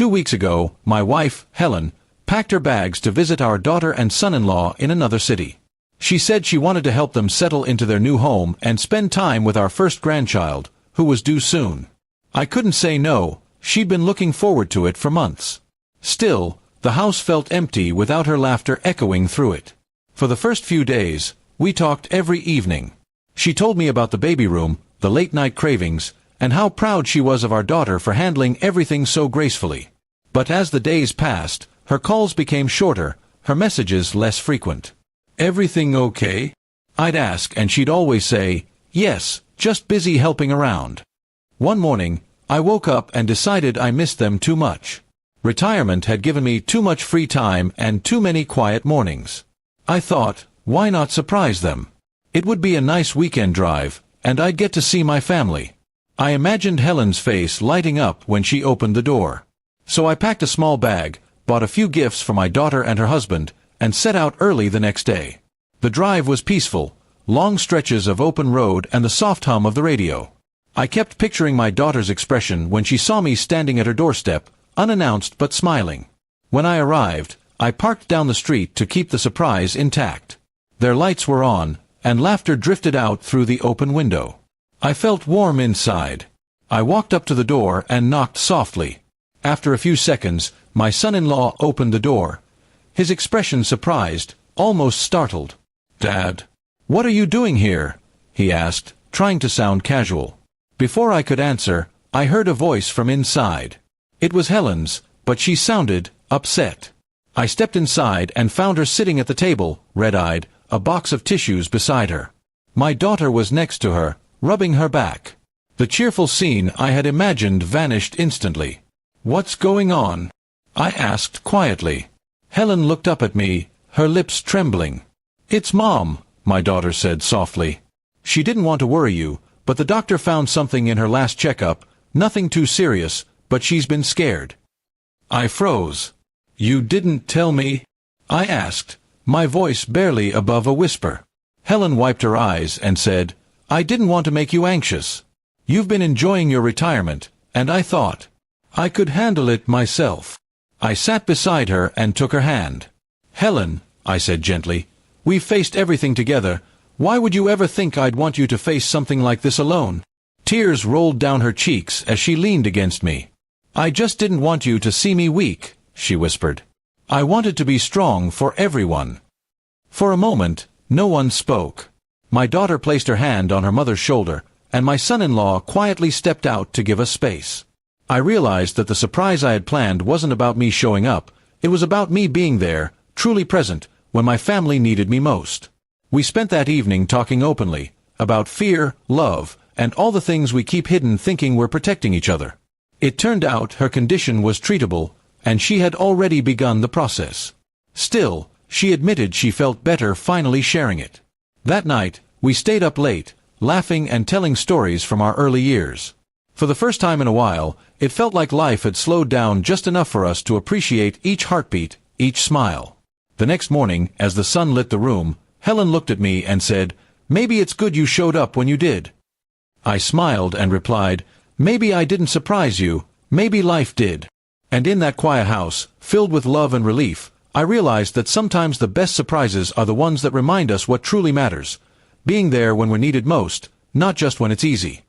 2 weeks ago, my wife, Helen, packed her bags to visit our daughter and son-in-law in another city. She said she wanted to help them settle into their new home and spend time with our first grandchild, who was due soon. I couldn't say no. She'd been looking forward to it for months. Still, the house felt empty without her laughter echoing through it. For the first few days, we talked every evening. She told me about the baby room, the late-night cravings, and how proud she was of our daughter for handling everything so gracefully. But as the days passed, her calls became shorter, her messages less frequent. "Everything okay?" I'd ask, and she'd always say, "Yes, just busy helping around." One morning, I woke up and decided I missed them too much. Retirement had given me too much free time and too many quiet mornings. I thought, why not surprise them? It would be a nice weekend drive, and I'd get to see my family. I imagined Helen's face lighting up when she opened the door. So I packed a small bag, bought a few gifts for my daughter and her husband, and set out early the next day. The drive was peaceful, long stretches of open road and the soft hum of the radio. I kept picturing my daughter's expression when she saw me standing at her doorstep, unannounced but smiling. When I arrived, I parked down the street to keep the surprise intact. Their lights were on, and laughter drifted out through the open window. I felt warm inside. I walked up to the door and knocked softly. After a few seconds, my son-in-law opened the door. His expression surprised, almost startled. "Dad, what are you doing here?" he asked, trying to sound casual. Before I could answer, I heard a voice from inside. It was Helen's, but she sounded upset. I stepped inside and found her sitting at the table, red-eyed, a box of tissues beside her. My daughter was next to her, rubbing her back. The cheerful scene I had imagined vanished instantly. "What's going on?" I asked quietly. Helen looked up at me, her lips trembling. "It's Mom," my daughter said softly. "She didn't want to worry you, but the doctor found something in her last checkup, nothing too serious, but she's been scared." I froze. "You didn't tell me?" I asked, my voice barely above a whisper. Helen wiped her eyes and said, "I didn't want to make you anxious. You've been enjoying your retirement, and I thought I could handle it myself." I sat beside her and took her hand. "Helen," I said gently, "we've faced everything together. Why would you ever think I'd want you to face something like this alone?" Tears rolled down her cheeks as she leaned against me. "I just didn't want you to see me weak," she whispered. "I wanted to be strong for everyone." For a moment, no one spoke. My daughter placed her hand on her mother's shoulder, and my son-in-law quietly stepped out to give us space. I realized that the surprise I had planned wasn't about me showing up, it was about me being there, truly present, when my family needed me most. We spent that evening talking openly, about fear, love, and all the things we keep hidden thinking we're protecting each other. It turned out her condition was treatable, and she had already begun the process. Still, she admitted she felt better finally sharing it. That night, we stayed up late, laughing and telling stories from our early years. For the first time in a while, it felt like life had slowed down just enough for us to appreciate each heartbeat, each smile. The next morning, as the sun lit the room, Helen looked at me and said, "Maybe it's good you showed up when you did." I smiled and replied, "Maybe I didn't surprise you, maybe life did." And in that quiet house, filled with love and relief, I realized that sometimes the best surprises are the ones that remind us what truly matters, being there when we're needed most, not just when it's easy.